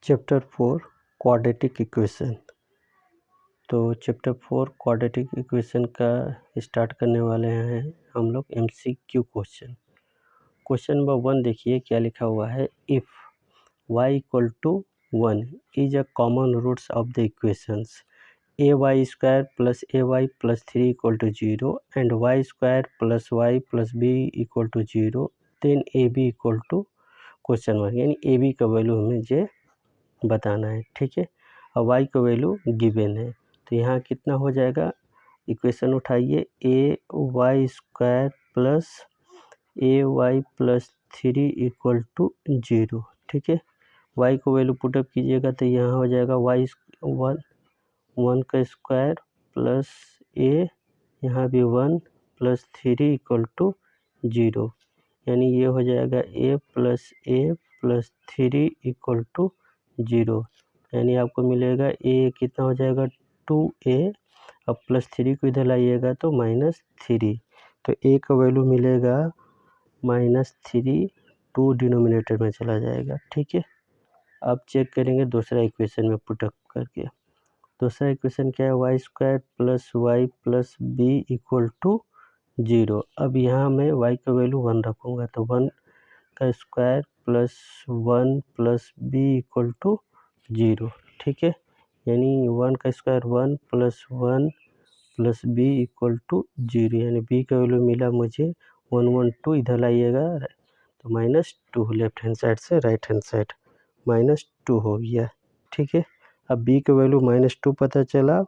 Chapter 4 quadratic equation. तो chapter 4 quadratic equation का start करने वाले हैं हम लोग MCQ क्वेश्चन। क्वेश्चन नंबर 1 देखिए क्या लिखा हुआ है। If y equal to 1 is a common roots of the equations ay square plus ay plus 3 equal to 0 and y square plus y plus b equal to 0 then ab equal to question mark, यानी ab का value हमें जे बताना है। ठीक है, अब y का वैल्यू गिवन है तो यहाँ कितना हो जाएगा। इक्वेशन उठाइए, A Y square plus A Y plus 3 equal to 0। ठीक है, y को वैल्यू पुटअप कीजिएगा तो यहाँ हो जाएगा y 1 का स्क्वायर प्लस ए यहाँ भी 1 प्लस 3 इक्वल टू 0, यानी ये हो जाएगा ए प्लस 3 इक्वल टू 0, यानी आपको मिलेगा ए कितना हो जाएगा 2a, अब प्लस 3 को इधर लाइएगा तो -3, तो ए का वैल्यू मिलेगा -3, 2 डिनोमिनेटर में चला जाएगा। ठीक है, अब चेक करेंगे दूसरा इक्वेशन में पुटअप करके। दूसरा इक्वेशन क्या है, Y square plus Y plus B equal to 0। अब यहाँ मैं y का वैल्यू 1 रखूँगा तो 1 का square plus 1 plus B equal to 0। ठीक है, यानी 1 का square 1 plus B equal to 0, यानी b का वैल्यू मिला मुझे 112, इधर लाइएगा तो -2, लेफ्ट हैंड साइड से राइट हैंड साइड -2 हो गया। ठीक है, अब b का वैल्यू -2 पता चला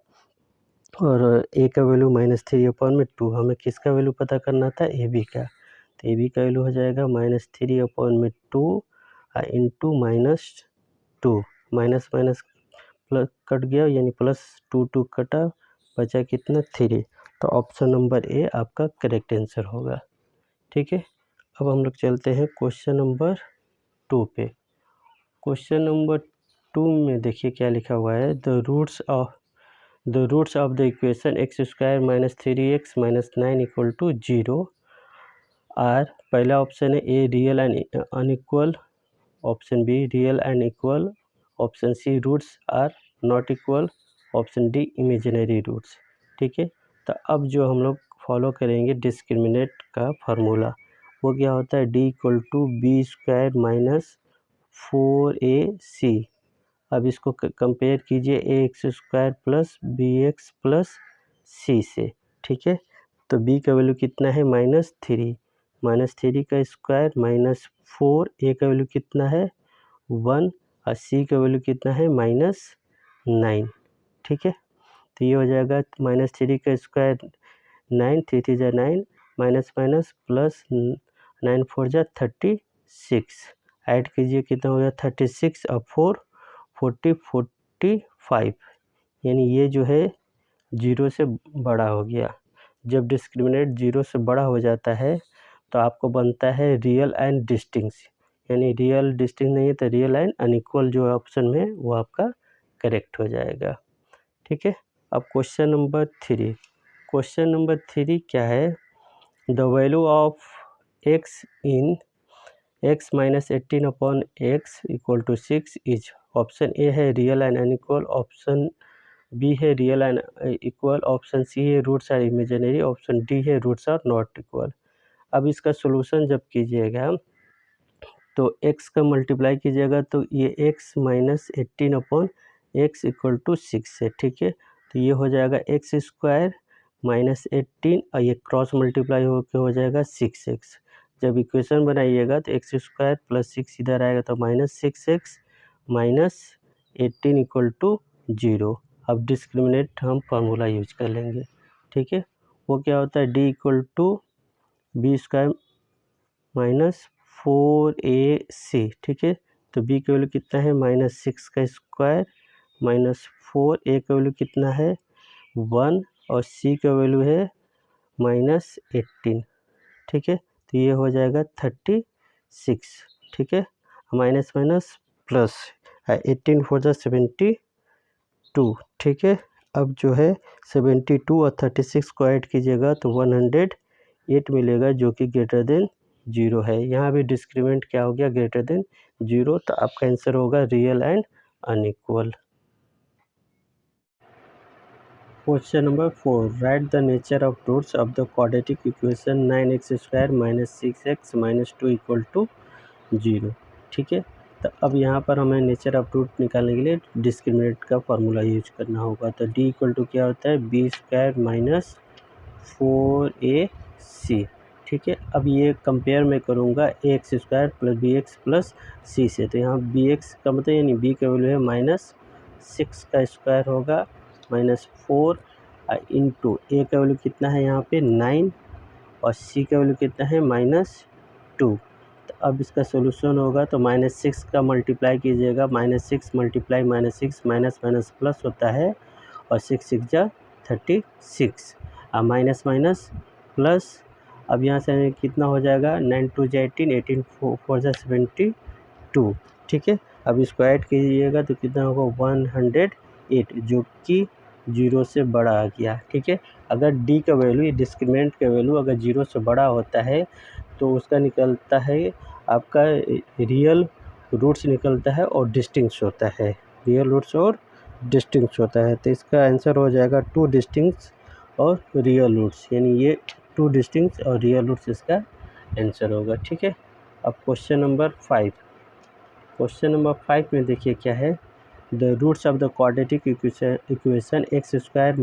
और a का वैल्यू -3/2, हमें किसका वैल्यू पता करना था, ab का, तो ab का वैल्यू हो जाएगा -3/2 into -2, minus minus plus cut गया, यानी +2 कटा, बचा कितना 3, तो ऑप्शन नंबर ए आपका करेक्ट आंसर होगा। ठीक है, अब हम लोग चलते हैं क्वेश्चन नंबर 2 पे। क्वेश्चन नंबर 2 में देखिए क्या लिखा हुआ है। The roots of the equation x square minus 3x minus 9 equal to 0 are, पहला ऑप्शन है A real and unequal, option B real and equal, option C roots are not equal, option D imaginary roots. ठीक है, तो अब जो हम लोग follow करेंगे डिस्क्रिमिनेंट का फार्मूला, वो क्या होता है, D equal to B square minus 4ac। अब इसको कंपेयर कीजिए A X square plus B X plus C से। ठीक है, तो b का वैल्यू कितना है -3 का स्क्वायर -4, ए का वैल्यू कितना है 1 और सी का वैल्यू कितना है -9। ठीक है, तो ये हो जाएगा -3 का स्क्वायर 9, 3 3 जा 9, माइनस माइनस प्लस 9 4 जा 36, ऐड कीजिए कितना हो गया 36 और 4 45, यानी ये जो है 0 से बड़ा हो गया। जब डिस्क्रिमिनेंट 0 से बड़ा हो जाता है तो आपको बनता है रियल एंड डिस्टिंक्ट, यानी रियल डिस्टिंक्ट नहीं है तो रियल एंड अनइक्वल जो ऑप्शन में वो आपका करेक्ट हो जाएगा। ठीक है, अब क्वेश्चन नंबर 3। क्वेश्चन नंबर 3 क्या है, the value of x in x minus 18/x equal to 6 is, option A है real and unequal, option B है real and equal, option C है roots are imaginary, option D है roots are not equal. अब इसका solution जब कीजिएगा तो x का मल्टीप्लाई कीजिएगा तो ये x minus 18/x equal to 6 है। ठीक है, तो ये हो जाएगा x स्क्वायर माइनस 18 और ये क्रॉस मल्टीप्लाई होकर हो जाएगा 6x। जब इक्वेशन बनाइएगा तो x स्क्वायर प्लस 6 इधर आएगा तो -6x माइनस 18 इक्वल टू 0। अब डिस्क्रिमिनेंट हम फार्मूला यूज कर लेंगे। ठीक है, वो क्या होता है, D equal to B square minus 4ac। ठीक है, तो b का वैल्यू कितना है -6 का स्क्वायर माइनस 4, a का वैल्यू कितना है 1 और c का वैल्यू है -18। ठीक है, तो ये हो जाएगा 36। ठीक है, माइनस माइनस प्लस 18 4 जा 72। ठीक है, अब जो है 72 और 36 को ऐड कीजिएगा तो 108 मिलेगा जो कि ग्रेटर देन 0 है। यहाँ भी डिस्क्रिमिनेंट क्या हो गया, ग्रेटर देन 0, तो आपका आंसर होगा real and unequal. Question number 4, write the nature of roots of the quadratic equation 9x² - 6x - 2 = 0। ठीक है, तो अब यहाँ पर हमें नेचर ऑफ रूट निकालने के लिए डिस्क्रिमिनेंट का फार्मूला यूज करना होगा। तो d = क्या होता है, b² - 4ac। ठीक है, अब ये कंपेयर मैं करूँगा ax² + bx + c से। तो यहाँ bx का मतलब यानी b का वैल्यू है -6 का स्क्वायर होगा -4 इंटू a का वैल्यू कितना है यहाँ पे 9 और c का वैल्यू कितना है -2। तो अब इसका सोल्यूशन होगा तो -6 का मल्टीप्लाई कीजिएगा, -6 × -6 माइनस माइनस प्लस होता है और 6 6 जा 36 माइनस माइनस प्लस। अब यहाँ से कितना हो जाएगा 9 2 जा 18, 18 4 जा 72। ठीक है, अब इसको ऐड कीजिएगा तो कितना होगा 108, जो कि 0 से बड़ा आ गया। ठीक है, अगर d का वैल्यू, डिस्क्रिमिनेंट का वैल्यू अगर 0 से बड़ा होता है तो उसका निकलता है आपका रियल रूट्स निकलता है और डिस्टिंक्ट होता है, रियल रूट्स और डिस्टिंक्ट होता है। तो इसका आंसर हो जाएगा 2 डिस्टिंक्ट और रियल रूट्स, यानी ये 2 डिस्टिंक्ट और रियल रूट्स इसका आंसर होगा। ठीक है, अब क्वेश्चन नंबर 5। क्वेश्चन नंबर 5 में देखिए क्या है, the roots of the quadratic equation x² -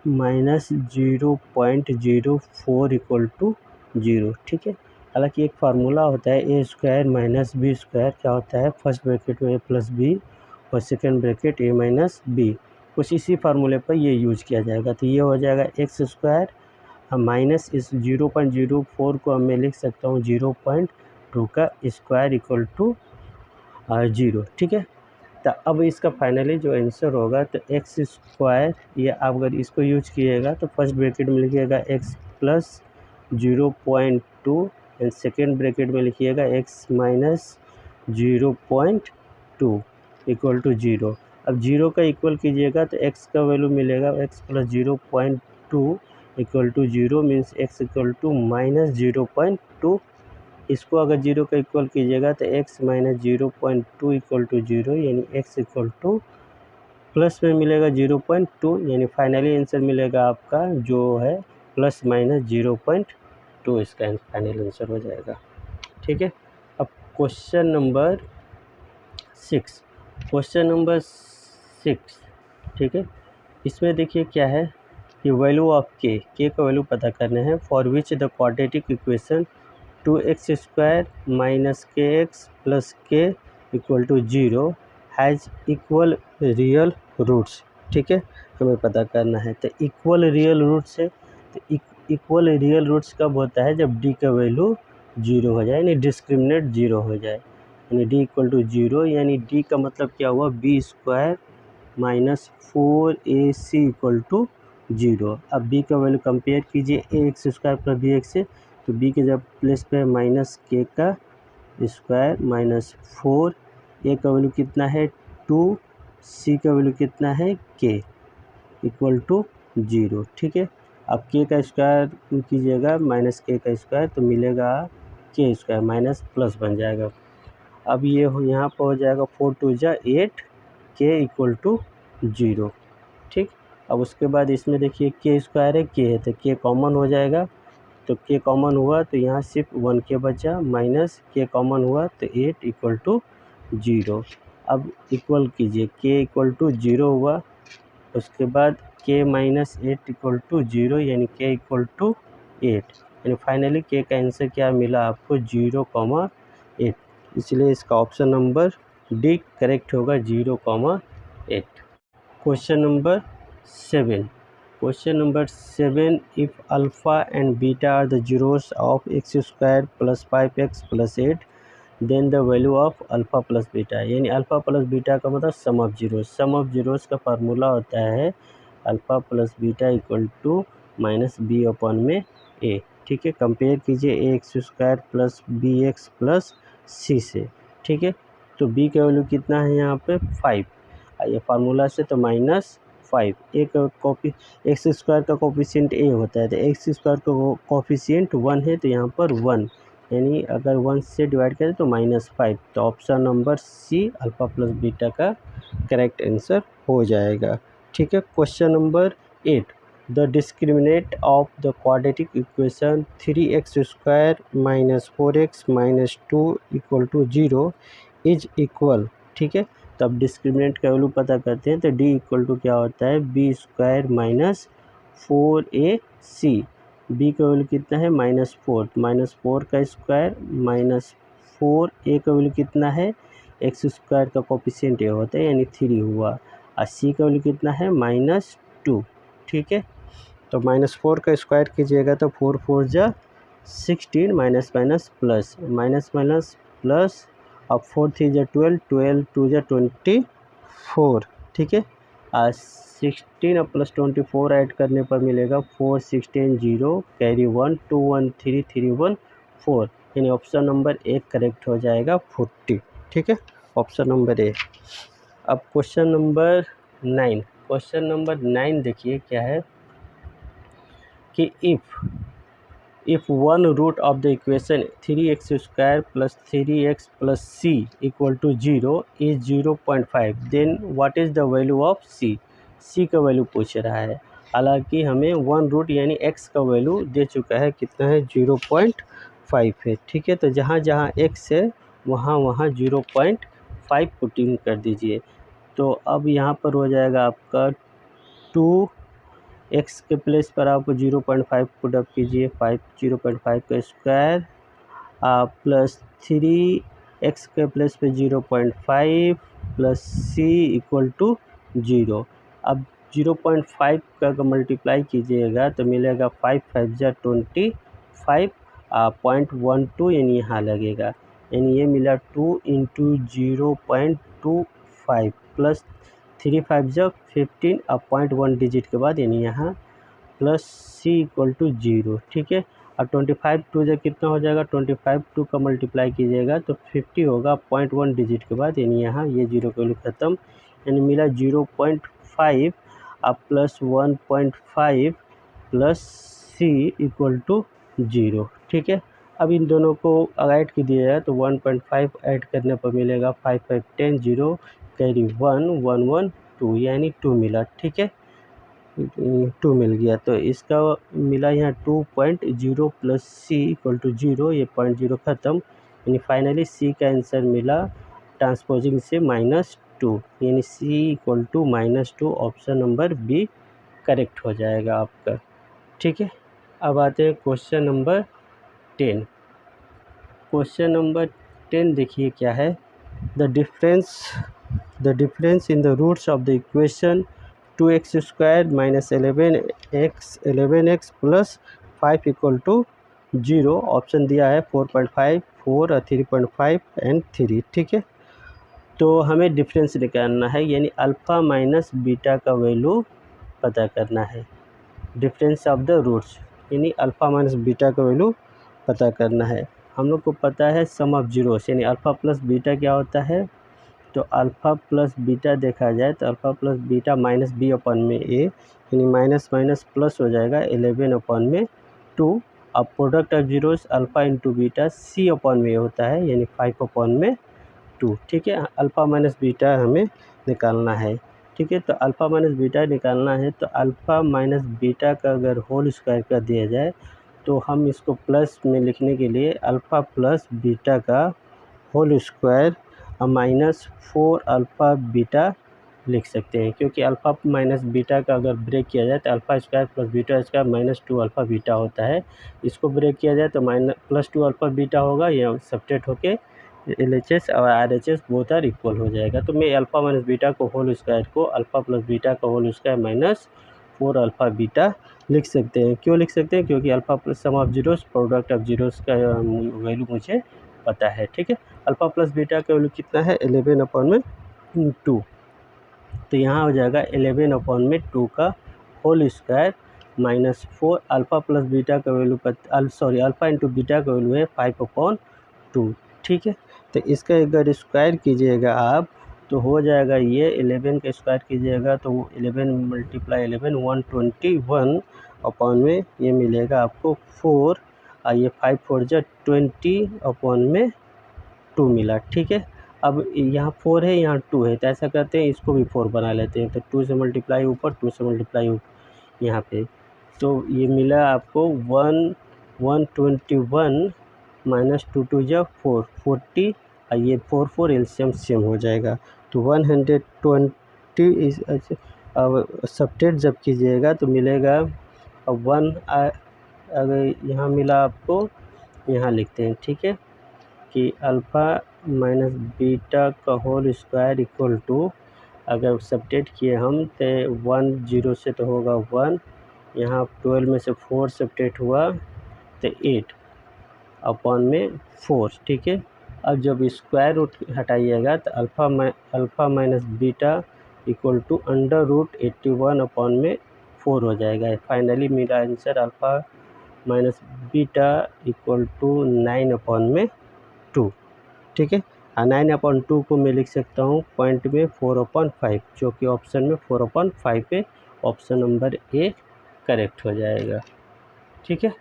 -0.04 = 0। ठीक है, हालांकि एक फार्मूला होता है a² - b² क्या होता है, फर्स्ट ब्रैकेट में a + b और सेकेंड ब्रैकेट a - b। कुछ इसी फार्मूले पर ये यूज किया जाएगा। तो ये हो जाएगा x² माइनस इस 0.04 को मैं लिख सकता हूँ 0.2 का स्क्वायर = 0। ठीक है, तो अब इसका फाइनली जो आंसर होगा तो x², ये आप अगर इसको यूज कीजिएगा तो फर्स्ट ब्रैकेट में लिखिएगा x + 0.2 एंड सेकेंड ब्रैकेट में लिखिएगा x - 0.2 = 0। अब 0 का इक्वल कीजिएगा तो x का वैल्यू मिलेगा x + 0.2 = 0 मीन्स x = -0.2। इसको अगर 0 का इक्वल कीजिएगा तो x - 0.2 = 0, यानी x = प्लस में मिलेगा 0.2, यानी फाइनली आंसर मिलेगा आपका जो है ±0.2, इसका फाइनल आंसर हो जाएगा। ठीक है, अब क्वेश्चन नंबर 6। क्वेश्चन नंबर 6, ठीक है, इसमें देखिए क्या है कि वैल्यू ऑफ k का वैल्यू पता करना है, for which the quadratic equation 2x² - kx + k = 0 has equal real roots. ठीक है, हमें पता करना है। तो इक्वल रियल रूट्स है, तो इक्वल रियल रूट्स कब होता है, जब d का वैल्यू 0 हो जाए, यानी डिस्क्रिमिनेंट 0 हो जाए, यानी d = 0, यानी d का मतलब क्या हुआ b² - 4ac = 0। अब b का वैल्यू कंपेयर कीजिए ax² + bx से, तो b के जब प्लेस पे -k का स्क्वायर -4, a का वैल्यू कितना है 2, c का वैल्यू कितना है k = 0। ठीक है, अब k का स्क्वायर कीजिएगा -k का स्क्वायर तो मिलेगा k² माइनस प्लस बन जाएगा। अब ये यहाँ पर हो जाएगा 4 2 जा 8, k = 0। ठीक, अब उसके बाद इसमें देखिए k² है, k है, तो k कॉमन हो जाएगा, तो k कॉमन हुआ तो यहाँ सिर्फ 1k बचा, माइनस k कॉमन हुआ तो 8 = 0। अब इक्वल कीजिए, k = 0 हुआ, उसके बाद k - 8 = 0, यानी k = 8, यानी फाइनली k का आंसर क्या मिला आपको 0,8। इसलिए इसका ऑप्शन नंबर डी करेक्ट होगा 0,8। Question number 7। Question number 7, if alpha and beta are the zeros of x² + 5x + 8 then the value of alpha plus beta, यानी अल्फ़ा प्लस बीटा का मतलब sum of zeros. Sum of zeros का formula होता है alpha plus beta = -b/a। ठीक है, compare कीजिए ax² + bx + c से। ठीक है, तो b का वैल्यू कितना है यहाँ पे 5, ये फार्मूला से तो -5। एक कॉपी x² का कोफिशिएंट a होता है, तो x² का कोफिशिएंट 1 है, तो यहाँ पर 1, यानी अगर 1 से डिवाइड करें तो -5। तो option number C alpha plus beta का करेक्ट आंसर हो जाएगा। ठीक है। Question number 8, the discriminant of the quadratic equation 3x square minus 4x minus 2 equal to 0 is equal. ठीक है। तो अब डिस्क्रिमिनेंट का वैल्यू पता करते हैं। तो d इक्वल टू क्या होता है, B square minus 4ac। b का वैल्यू कितना है, -4, -4 का स्क्वायर माइनस 4a का वैल्यू कितना है, एक्स स्क्वायर का कोफिशिएंट ये होता है यानी 3 हुआ, और c का वैल्यू कितना है, -2। ठीक है। तो -4 का स्क्वायर कीजिएगा तो 4 4 जा 16, minus minus plus, minus minus plus, अब 4 3 जा 12, 12 2 जा 24। ठीक है। 16 और प्लस 24 ऐड करने पर मिलेगा 4 16 0 कैरी 1 2 1 3 3 1 4, यानी ऑप्शन नंबर ए करेक्ट हो जाएगा 40। ठीक है। ऑप्शन नंबर ए। अब क्वेश्चन नंबर 9, क्वेश्चन नंबर 9 देखिए क्या है कि if one root of the equation 3x square plus 3x plus c equal to 0 is 0.5 then what is the value of c। c का वैल्यू पूछ रहा है। हालांकि हमें वन रूट यानी x का वैल्यू दे चुका है, कितना है, 0.5 है। ठीक है। तो जहाँ जहाँ x है वहाँ वहाँ 0.5 पुटिंग कर दीजिए। तो अब यहाँ पर हो जाएगा आपका 2 x के प्लेस पर आपको 0.5 पुट अप कीजिए, 0.5 का स्क्वायर प्लस 3x के प्लेस पे 0.5 प्लस c इक्वल टू 0। अब 0.5 का मल्टीप्लाई कीजिएगा तो मिलेगा 5 5 जा 25, 0.12 यानी यहाँ लगेगा, यानी ये मिला 2 इंटू 0.25 प्लस 3 5 जा 15, 0.1 डिजिट के बाद यानी यहाँ प्लस c इक्वल टू 0। ठीक है। और 25 2 जा कितना हो जाएगा, 25 2 का मल्टीप्लाई कीजिएगा तो 50 होगा 0.1 डिजिट के बाद, यानी यहाँ ये 0 का वैल्यू खत्म, यानी मिला 0.5 अब plus 1.5 plus c equal to 0। ठीक है। अब इन दोनों को ऐड कीजिएगा तो 1.5 ऐड करने पर मिलेगा 5 5 10 0 कैरी 1 1 1 2 यानी 2 मिला। ठीक है। 2 मिल गया तो इसका मिला यहाँ 2.0 प्लस c इक्वल टू 0, ये 0.0 ख़त्म, यानी फाइनली c का आंसर मिला ट्रांसपोजिंग से -2, यानी c equal to -2, option number B correct हो जाएगा आपका। ठीक है। अब आते हैं क्वेश्चन नंबर 10। क्वेश्चन नंबर 10 देखिए क्या है, the difference in the roots of the equation 2x square minus 11x plus 5 equal to 0। Option दिया है 4.5 4 और 3.5 एंड 3। ठीक है। तो हमें डिफरेंस निकालना है, यानी अल्फ़ा माइनस बीटा का वैल्यू पता करना है। डिफरेंस ऑफ द रूट्स यानी अल्फ़ा माइनस बीटा का वैल्यू पता करना है। हम लोग को पता है सम ऑफ जीरोस यानी अल्फ़ा प्लस बीटा क्या होता है, तो अल्फ़ा प्लस बीटा देखा जाए तो alpha plus beta minus B upon में ए, यानी माइनस माइनस प्लस हो जाएगा 11 अपन में 2। अब product of zeros alpha into beta C upon में होता है, यानी 5 अपन में 2। ठीक है। अल्फ़ा माइनस बीटा हमें निकालना है। ठीक है। तो अल्फ़ा माइनस बीटा निकालना है तो अल्फ़ा माइनस बीटा का अगर होल स्क्वायर कर दिया जाए तो हम इसको प्लस में लिखने के लिए अल्फ़ा प्लस बीटा का होल स्क्वायर -4 अल्फ़ा बीटा लिख सकते हैं, क्योंकि अल्फ़ा माइनस बीटा का अगर ब्रेक किया जाए तो alpha square plus beta square -2 alpha beta होता है। इसको ब्रेक किया जाए तो +2 अल्फ़ा बीटा होगा, यह सब्ट्रैक्ट होके LHS और RHS बोथ आर इक्वल हो जाएगा। तो मैं अल्फ़ा माइनस बीटा को होल स्क्वायर को अल्फ़ा प्लस बीटा का होल स्क्वायर -4 अल्फ़ा बीटा लिख सकते हैं। क्यों लिख सकते हैं, क्योंकि alpha plus sum of zeros product of zeros का वैल्यू मुझे पता है। ठीक है। अल्फ़ा प्लस बीटा का वैल्यू कितना है, 11 अपन में 2, तो यहाँ हो जाएगा 11 अपन में 2 का whole square -4 alpha plus beta का वैल्यू अल्फ़ा इंटू बीटा का वैल्यू है 5/2। ठीक है। तो इसका अगर स्क्वायर कीजिएगा आप तो हो जाएगा ये 11 का स्क्वायर कीजिएगा तो 11 × 11 121 अपन में ये मिलेगा आपको 4 ये 5 4 जा 20/2 मिला। ठीक है, अब यहाँ 4 है, यहाँ 2 है, तो ऐसा करते हैं इसको भी 4 बना लेते हैं। तो 2 से मल्टीप्लाई ऊपर, 2 से मल्टीप्लाई यहाँ पे, तो ये मिला आपको 121 माइनस 2 2 जा 4 40, और ये 4 4 एलसीएम सेम हो जाएगा। तो 120 इस अब सब्ट्रैक्ट जब कीजिएगा तो मिलेगा 1, अगर यहाँ मिला आपको, यहाँ लिखते हैं। ठीक है, कि अल्फ़ा माइनस बीटा का होल स्क्वायर इक्वल टू, अगर सब्ट्रैक्ट किए हम तो 1 0 से तो होगा 1, यहाँ 12 में से 4 सब्ट्रैक्ट हुआ तो 8/4। ठीक है, अब जब स्क्वायर रूट हटाइएगा तो alpha minus beta equal to √81/4 हो जाएगा। फाइनली मेरा answer alpha minus beta equal to 9/2। ठीक है, 9/2 को मैं लिख सकता हूँ पॉइंट में 4/5, जो कि ऑप्शन में 4/5 पे ऑप्शन नंबर ए करेक्ट हो जाएगा। ठीक है,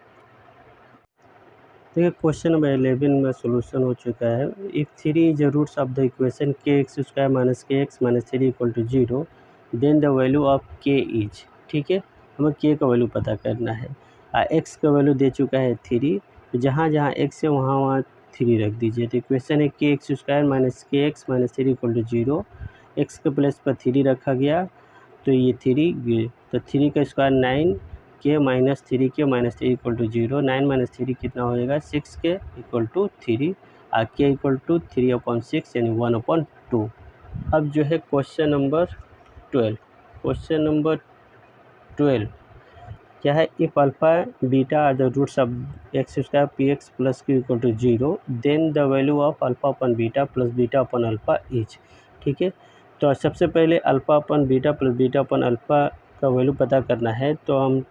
देखिए क्वेश्चन नंबर 11 में सोल्यूशन हो चुका है। If 3 is the roots of the equation kx² minus kx minus 3 equal to 0, then the value of k is. ठीक है, हमें k का वैल्यू पता करना है। x का वैल्यू दे चुका है 3, तो जहाँ जहाँ x है वहाँ 3 रख दीजिए। तो इक्वेशन है kx² minus kx minus 3 equal to 0, x के प्लेस पर 3 रखा गया, तो ये 3, तो 3 का स्क्वायर 9, k माइनस 3 के माइनस 3 इक्वल टू 0, 9 माइनस 3 कितना हो जाएगा 6 के equal to 3, k equal to 3/6 यानी 1/2। अब जो है क्वेश्चन नंबर 12, क्वेश्चन नंबर 12 क्या है, if alpha beta are the roots of x² px plus q equal to 0, then the value of alpha upon beta plus beta upon alpha is. ठीक है, तो सबसे पहले alpha upon beta plus beta upon alpha का value पता करना है, तो हम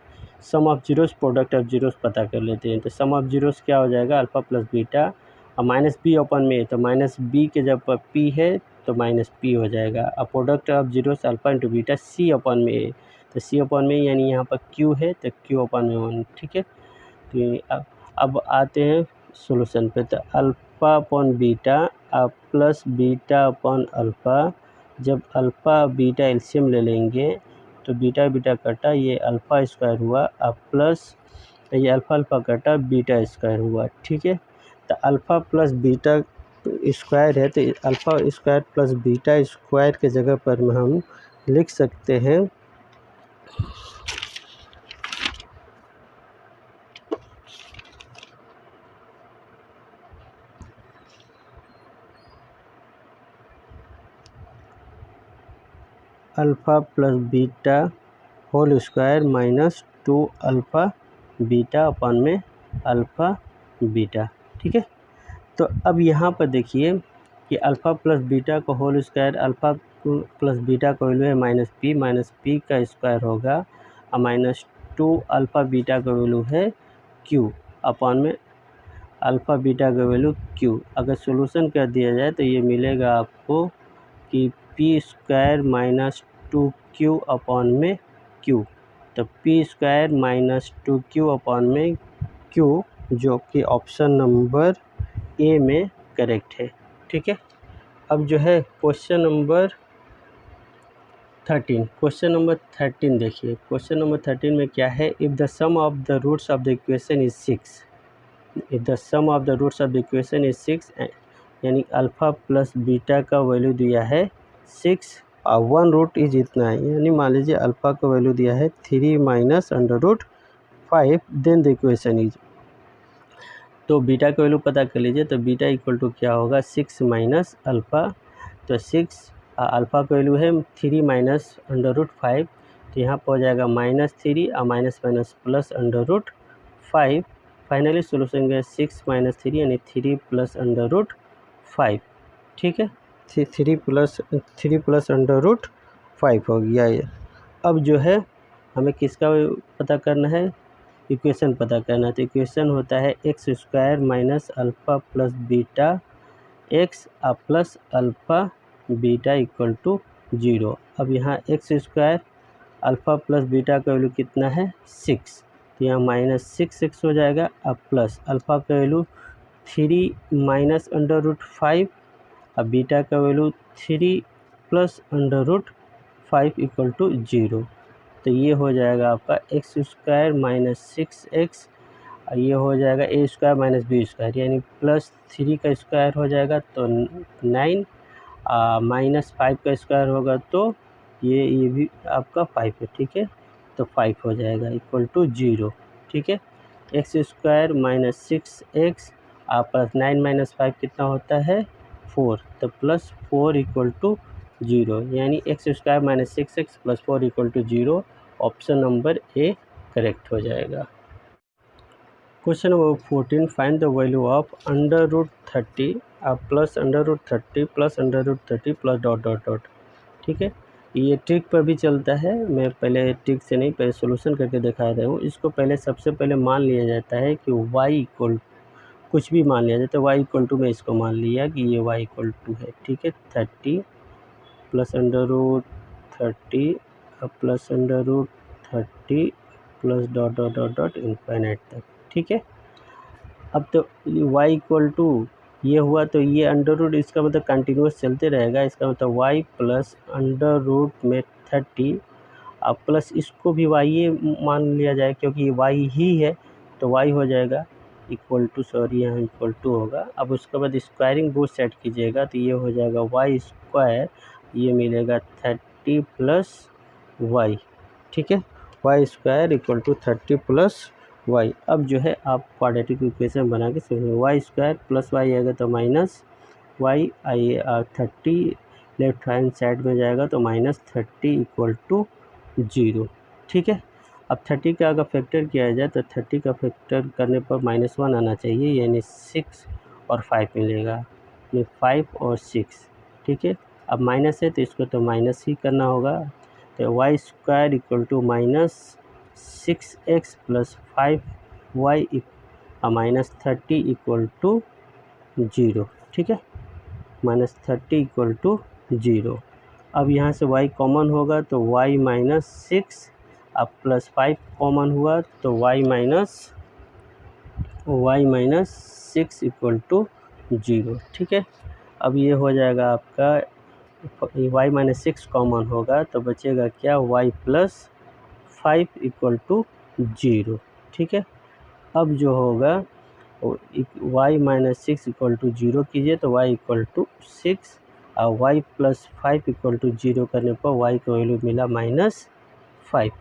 sum of zeros product of zeros पता कर लेते हैं। तो सम ऑफ जीरोस क्या हो जाएगा, अल्फ़ा प्लस बीटा और माइनस बी अपन में, तो माइनस बी के जब पी है तो माइनस पी हो जाएगा। अब product of zeros alpha into beta C upon में है, तो सी अपन में यानी यहाँ पर क्यू है तो क्यू अपन में 1। ठीक है, तो अब आते हैं सॉल्यूशन पे। तो alpha upon beta plus beta upon alpha, जब अल्फ़ा बीटा एलसीएम ले लेंगे तो बीटा बीटा कटा, ये अल्फ़ा स्क्वायर हुआ, अब प्लस ये अल्फ़ा अल्फ़ा कटा बीटा स्क्वायर हुआ। ठीक है, तो अल्फ़ा प्लस बीटा स्क्वायर है, तो alpha square plus beta square के जगह पर हम लिख सकते हैं alpha plus beta whole square minus 2 alpha beta अपन में अल्फ़ा बीटा। ठीक है, तो अब यहाँ पर देखिए कि अल्फ़ा प्लस बीटा का whole square, alpha plus beta का वैल्यू है माइनस पी का स्क्वायर होगा, और माइनस 2 अल्फ़ा बीटा का वैल्यू है क्यू अपन में अल्फ़ा बीटा का वैल्यू क्यू। अगर सोल्यूशन कर दिया जाए तो ये मिलेगा आपको कि P square minus 2q upon में q, तो P square minus 2q upon में q, जो कि ऑप्शन नंबर ए में करेक्ट है। ठीक है, अब जो है क्वेश्चन नंबर 13, क्वेश्चन नंबर 13 देखिए। क्वेश्चन नंबर 13 में क्या है, if the sum of the roots of the equation is 6, if the sum of the roots of the equation is 6, यानी अल्फ़ा प्लस बीटा का वैल्यू दिया है 6 और 1 रूट इज इतना है, यानी मान लीजिए अल्फ़ा का वैल्यू दिया है 3 minus √5, then the equation is, तो बीटा का वैल्यू पता कर लीजिए। तो बीटा इक्वल टू क्या होगा 6 माइनस अल्फ़ा, तो 6 अल्फ़ा का वैल्यू है 3 माइनस √5, तो यहाँ पर हो जाएगा -3 और minus minus plus √5। Finally solution गया 6 माइनस 3 यानी 3 प्लस √5। ठीक है, 3 प्लस √5 हो गया ये। अब जो है हमें किसका पता करना है, इक्वेशन पता करना है। तो इक्वेशन होता है x² minus alpha plus beta x plus alpha beta equal to 0। अब यहाँ x² अल्फ़ा प्लस बीटा का वैल्यू कितना है 6, तो यहाँ -6x हो जाएगा। अब प्लस अल्फ़ा का वैल्यू 3 माइनस अंडर रूट 5, अब बीटा का value 3 plus under root 5 equal to 0। तो ये हो जाएगा आपका एक्स स्क्वायर माइनस 6x, ये हो जाएगा ए स्क्वायर माइनस बी स्क्वायर, यानी प्लस 3 का स्क्वायर हो जाएगा तो 9, माइनस 5 का स्क्वायर होगा तो ये भी आपका 5 है, ठीक है। तो 5 हो जाएगा इक्वल टू 0, ठीक है। X square minus 6x plus 9 minus 5 कितना होता है 4, तो प्लस 4 इक्वल टू 0, यानी x square minus 6x plus 4 equal to 0। Option number A correct हो जाएगा। Question number 14, find the value of under root 30 plus under root 30 plus under root 30 plus dot dot dot, ठीक है। ये trick पर भी चलता है, मैं पहले ट्रिक से नहीं पहले सोल्यूशन करके दिखा रहा हूँ। इसको पहले सबसे पहले मान लिया जाता है कि y इक्वल कुछ भी मान लिया जाता है, y इक्वल टू में इसको मान लिया कि ये y इक्वल टू है, ठीक है। 30 plus under root 30 plus under root 30 plus dot dot dot dot infinite तक, ठीक है। अब तो y इक्वल टू ये हुआ तो ये अंडर रूट इसका मतलब कंटिन्यूस चलते रहेगा, इसका मतलब y प्लस अंडर रूट में 30 अब प्लस इसको भी y ये मान लिया जाए क्योंकि y ही है, तो y हो जाएगा इक्वल टू, सॉरी यहाँ इक्वल टू होगा। अब उसके बाद स्क्वायरिंग बोथ साइड कीजिएगा तो ये हो जाएगा y स्क्वायर, ये मिलेगा 30 प्लस y, ठीक है। y square equal to 30 plus y। अब जो है आप क्वाड्रेटिक इक्वेशन बना के समझिए, y स्क्वायर प्लस y आएगा तो minus y, 30 left hand side में जाएगा तो -30 इक्वल टू 0, ठीक है। अब 30 का अगर फैक्टर किया जाए तो 30 का फैक्टर करने पर -1 आना चाहिए, यानी 6 और 5 मिलेगा, ये 5 और 6, ठीक है। अब माइनस है तो इसको तो माइनस ही करना होगा, तो y square equal to -6x plus 5y -30 equal to 0, ठीक है। -30 इक्वल टू 0। अब यहाँ से y कॉमन होगा तो y माइनस 6, अब प्लस 5 कॉमन हुआ तो y माइनस 6 इक्वल टू 0, ठीक है। अब ये हो जाएगा आपका y माइनस 6 कॉमन होगा तो बचेगा क्या y प्लस 5 इक्वल टू 0, ठीक है। अब जो होगा y माइनस 6 इक्वल टू 0 कीजिए तो y इक्वल टू 6 और y प्लस 5 इक्वल टू 0 करने पर y का वैल्यू मिला -5,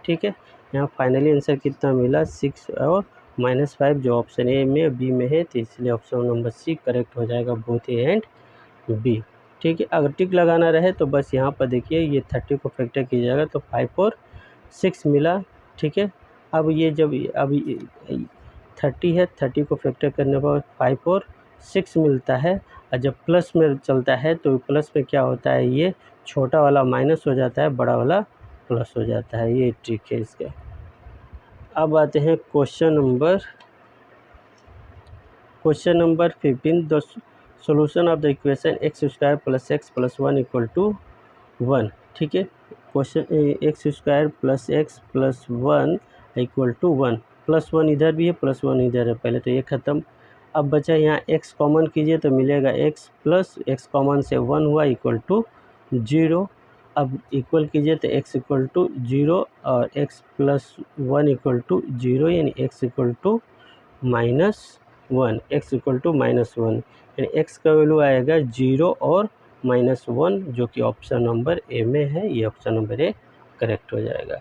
ठीक है। यहाँ फाइनली आंसर कितना मिला 6 और -5, जो ऑप्शन ए में बी में है, तो इसलिए ऑप्शन नंबर सी करेक्ट हो जाएगा, बोथ ए एंड बी, ठीक है। अगर टिक लगाना रहे तो बस यहाँ पर देखिए ये 30 को फैक्टर कीजिएगा तो 5 और 6 मिला, ठीक है। अब ये जब अभी 30 है, 30 को फैक्टर करने पर 5 और 6 मिलता है, और जब प्लस में चलता है तो प्लस में क्या होता है, ये छोटा वाला माइनस हो जाता है, बड़ा वाला प्लस हो जाता है, ये ट्रिक है इसका। अब आते हैं question number 15, the solution of the equation x square plus x plus 1 equal to 1, ठीक है। Question x square plus x plus 1 equal to 1, plus 1 इधर भी है प्लस 1 इधर है, पहले तो ये ख़त्म। अब बचा यहाँ x कॉमन कीजिए तो मिलेगा x प्लस x कॉमन से 1 हुआ इक्वल टू 0। अब इक्वल कीजिए तो x इक्वल टू 0 और x प्लस 1 इक्वल टू 0, यानी x equal to -1, x equal to -1, यानी x का वैल्यू आएगा 0 और -1, जो कि ऑप्शन नंबर ए में है, ये ऑप्शन नंबर ए करेक्ट हो जाएगा।